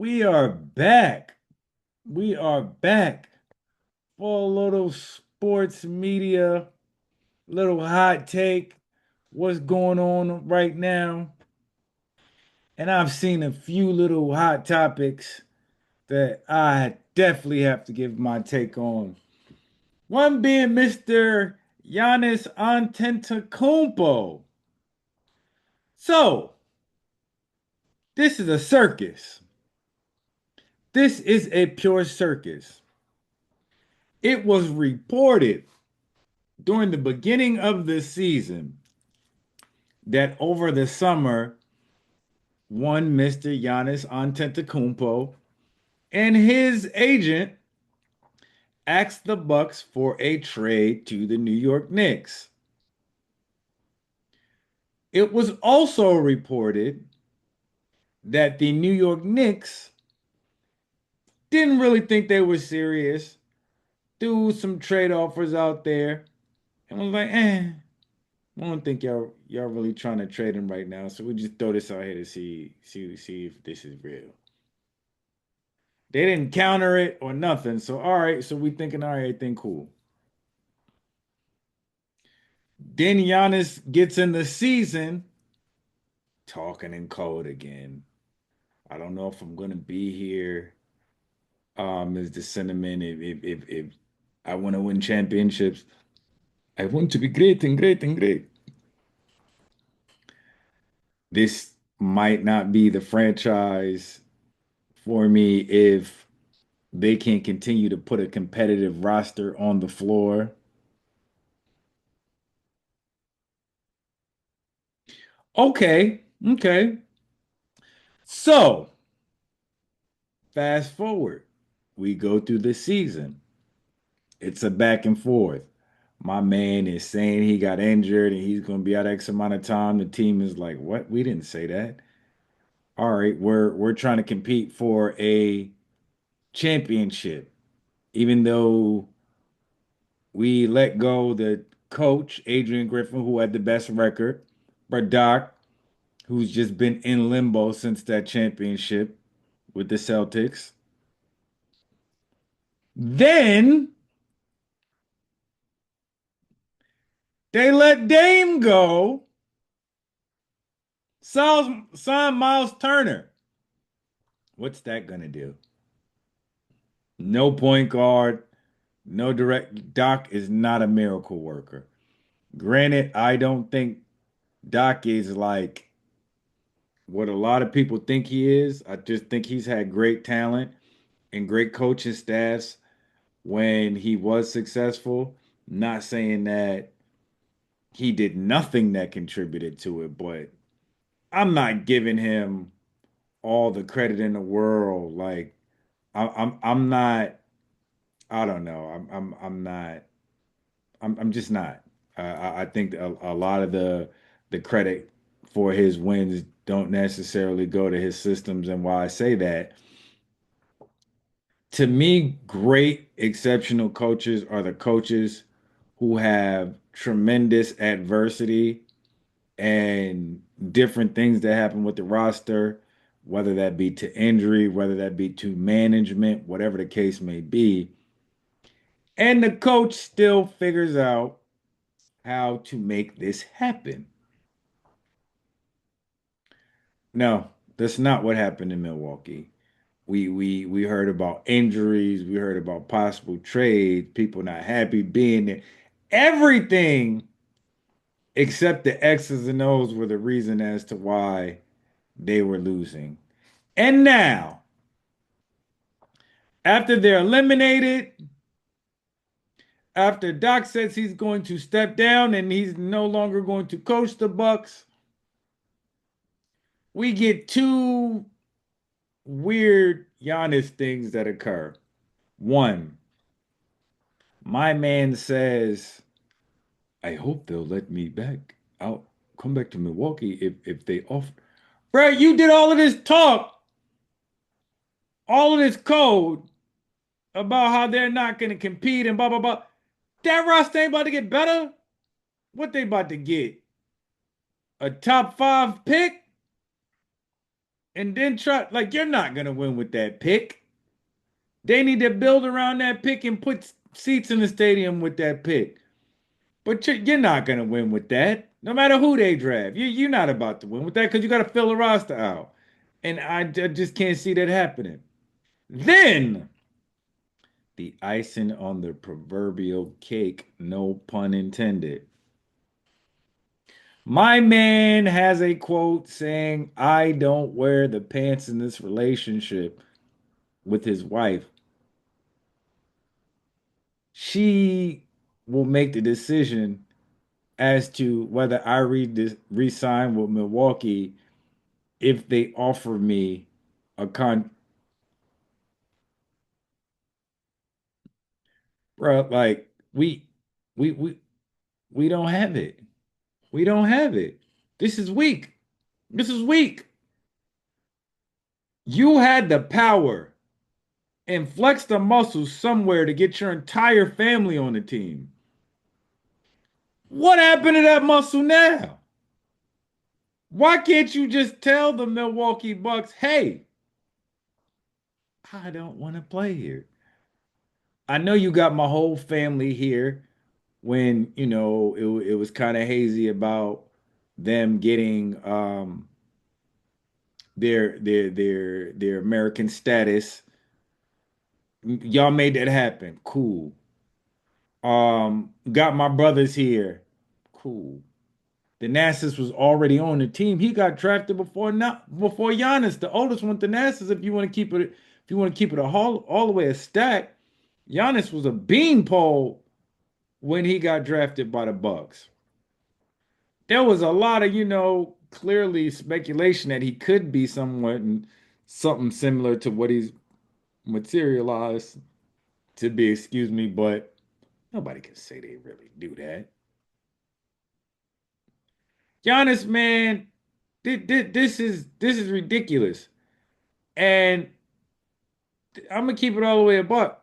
We are back. We are back for a little sports media, little hot take. What's going on right now? And I've seen a few little hot topics that I definitely have to give my take on. One being Mr. Giannis Antetokounmpo. So, this is a circus. This is a pure circus. It was reported during the beginning of the season that over the summer, one Mr. Giannis Antetokounmpo and his agent asked the Bucks for a trade to the New York Knicks. It was also reported that the New York Knicks didn't really think they were serious, threw some trade offers out there, and was like, I don't think y'all really trying to trade him right now, so we just throw this out here to see if this is real. They didn't counter it or nothing. So all right, so we thinking all right, everything cool. Then Giannis gets in the season talking in code again. I don't know if I'm gonna be here. Is the sentiment if I want to win championships, I want to be great and great and great. This might not be the franchise for me if they can't continue to put a competitive roster on the floor. Okay, okay. So fast forward, we go through the season. It's a back and forth. My man is saying he got injured and he's going to be out X amount of time. The team is like, "What? We didn't say that." All right, we're trying to compete for a championship, even though we let go the coach Adrian Griffin, who had the best record, but Doc, who's just been in limbo since that championship with the Celtics. Then they let Dame go, sign Miles Turner. What's that gonna do? No point guard, no direct. Doc is not a miracle worker. Granted, I don't think Doc is like what a lot of people think he is. I just think he's had great talent and great coaching staffs when he was successful. Not saying that he did nothing that contributed to it, but I'm not giving him all the credit in the world. Like I'm not. I don't know. I'm not. I'm just not. I think a lot of the credit for his wins don't necessarily go to his systems. And why I say that, to me, great exceptional coaches are the coaches who have tremendous adversity and different things that happen with the roster, whether that be to injury, whether that be to management, whatever the case may be. And the coach still figures out how to make this happen. No, that's not what happened in Milwaukee. We heard about injuries, we heard about possible trades, people not happy being there. Everything except the X's and O's were the reason as to why they were losing. And now, after they're eliminated, after Doc says he's going to step down and he's no longer going to coach the Bucks, we get two weird Giannis things that occur. One, my man says, "I hope they'll let me back out, come back to Milwaukee if they offer." Bro, you did all of this talk, all of this code about how they're not going to compete and blah blah blah. That roster ain't about to get better. What they about to get? A top five pick? and then try like you're not gonna win with that pick. They need to build around that pick and put seats in the stadium with that pick. But you're not gonna win with that. No matter who they draft, you're not about to win with that because you got to fill the roster out, and I just can't see that happening. Then the icing on the proverbial cake, no pun intended. My man has a quote saying, I don't wear the pants in this relationship with his wife. She will make the decision as to whether I resign with Milwaukee if they offer me a con. Bro, like we we we don't have it. We don't have it. This is weak. This is weak. You had the power and flex the muscles somewhere to get your entire family on the team. What happened to that muscle now? Why can't you just tell the Milwaukee Bucks, hey, I don't want to play here? I know you got my whole family here when, it was kind of hazy about them getting their American status. Y'all made that happen. Cool. Got my brothers here. Cool. The Nasus was already on the team. He got drafted before Giannis. The oldest went to Nasus. If you want to keep it all the way a stack, Giannis was a beanpole when he got drafted by the Bucks. There was a lot of, clearly speculation that he could be something similar to what he's materialized to be, excuse me, but nobody can say they really do that. Giannis, man, this is ridiculous. And I'm gonna keep it all the way a buck.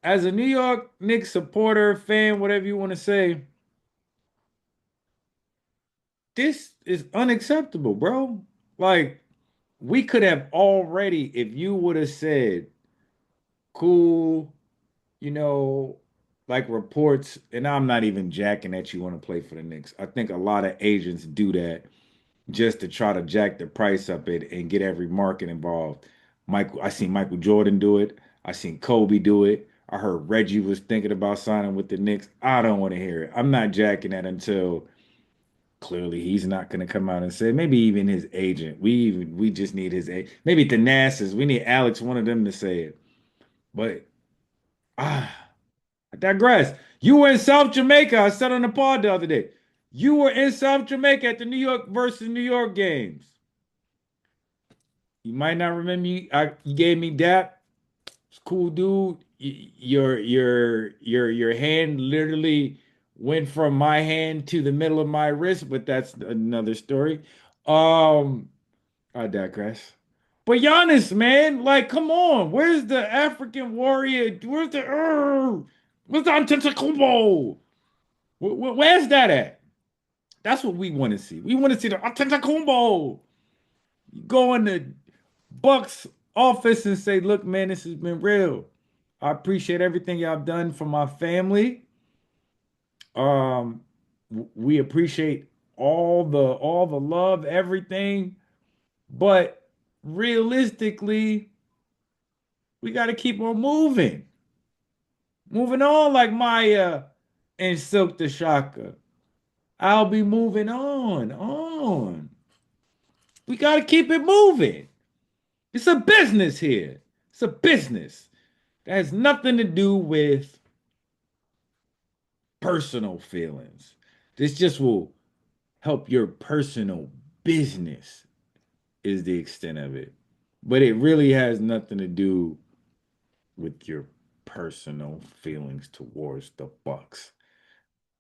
As a New York Knicks supporter, fan, whatever you want to say, this is unacceptable, bro. Like, we could have already, if you would have said, cool, you know, like reports, and I'm not even jacking that you want to play for the Knicks. I think a lot of agents do that just to try to jack the price up it and get every market involved. I seen Michael Jordan do it. I seen Kobe do it. I heard Reggie was thinking about signing with the Knicks. I don't want to hear it. I'm not jacking that until clearly he's not going to come out and say. Maybe even his agent. We just need his agent. Maybe the NASA's. We need Alex, one of them, to say it. But I digress. You were in South Jamaica. I said on the pod the other day. You were in South Jamaica at the New York versus New York games. You might not remember me. You gave me that. It's cool, dude. Your hand literally went from my hand to the middle of my wrist, but that's another story. Um, I digress. But Giannis, man, like, come on. Where's the African warrior? Where's the Antetokounmpo? Where's that at? That's what we want to see. We want to see the Antetokounmpo. You go in the Bucks office and say, look, man, this has been real. I appreciate everything y'all done for my family. Um, we appreciate all the love, everything. But realistically, we got to keep on moving. Moving on like Maya and Silk the Shaka. I'll be moving on. We got to keep it moving. It's a business here. It's a business. That has nothing to do with personal feelings. This just will help your personal business, is the extent of it. But it really has nothing to do with your personal feelings towards the Bucks.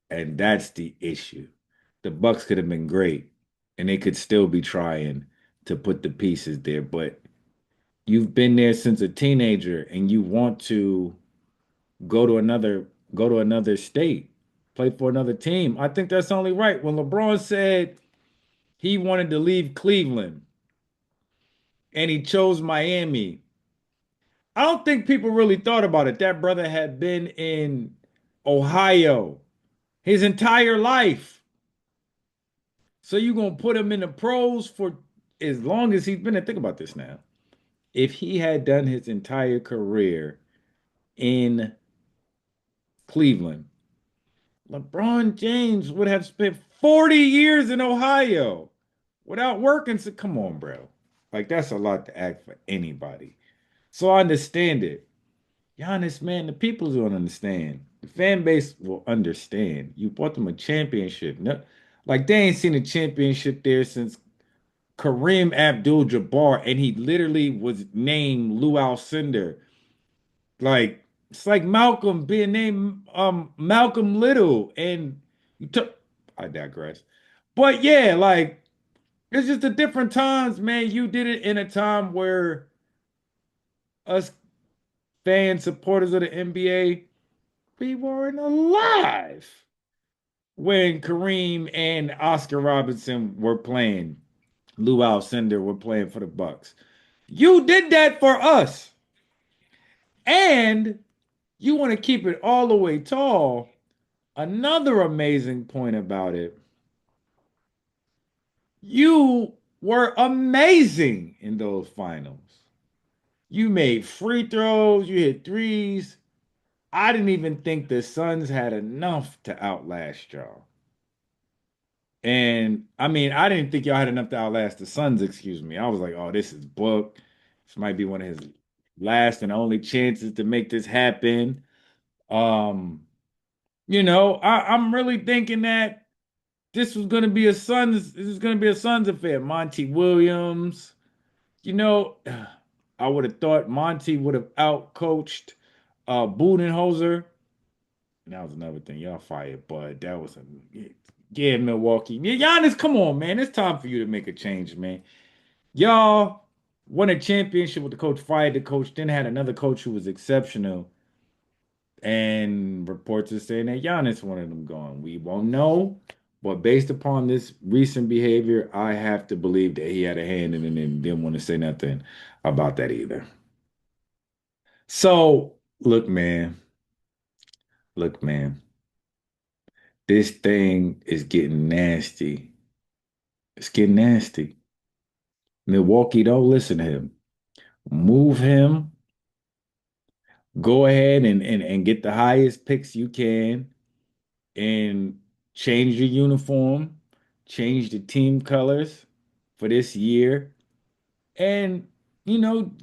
And that's the issue. The Bucks could have been great and they could still be trying to put the pieces there, but you've been there since a teenager and you want to go to another state, play for another team. I think that's only right. When LeBron said he wanted to leave Cleveland, and he chose Miami. I don't think people really thought about it. That brother had been in Ohio his entire life. So you're gonna put him in the pros for as long as he's been in. Think about this now. If he had done his entire career in Cleveland, LeBron James would have spent 40 years in Ohio without working. So come on, bro. Like that's a lot to ask for anybody. So I understand it. Giannis, man, the people don't understand. The fan base will understand. You bought them a championship. No, like they ain't seen a championship there since Kareem Abdul-Jabbar, and he literally was named Lou Alcindor. Like it's like Malcolm being named Malcolm Little, and you took. I digress. But yeah, like it's just the different times, man. You did it in a time where us fans, supporters of the NBA, we weren't alive when Kareem and Oscar Robinson were playing. Lou Alcindor were playing for the Bucks. You did that for us. And you want to keep it all the way tall. Another amazing point about it, you were amazing in those finals. You made free throws, you hit threes. I didn't even think the Suns had enough to outlast y'all. And I mean, I didn't think y'all had enough to outlast the Suns, excuse me. I was like, oh, this is booked. This might be one of his last and only chances to make this happen. Um, I'm really thinking that this is gonna be a Suns affair. Monty Williams, you know, I would have thought Monty would have outcoached Budenholzer. And that was another thing. Y'all fired Bud. That was a yeah, Milwaukee. Yeah, Giannis, come on, man. It's time for you to make a change, man. Y'all won a championship with the coach, fired the coach, then had another coach who was exceptional. And reports are saying that Giannis wanted them gone. We won't know, but based upon this recent behavior, I have to believe that he had a hand in it and didn't want to say nothing about that either. So, look, man, this thing is getting nasty. It's getting nasty. Milwaukee, don't listen to him. Move him. Go ahead and get the highest picks you can and change your uniform, change the team colors for this year, and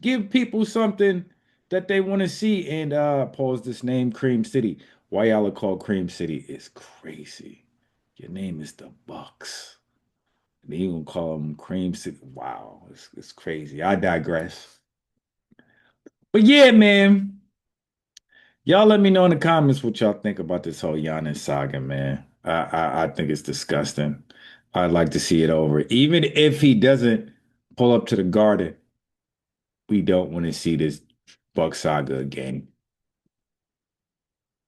give people something that they want to see. And pause this name, Cream City. Why y'all are called Cream City is crazy. Your name is the Bucks. And you gonna call them Cream City. Wow, it's crazy. I digress. But yeah, man. Y'all let me know in the comments what y'all think about this whole Giannis saga, man. I think it's disgusting. I'd like to see it over. Even if he doesn't pull up to the Garden, we don't want to see this Buck saga again.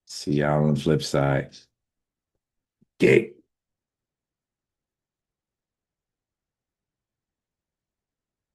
See y'all on the flip side. Dick.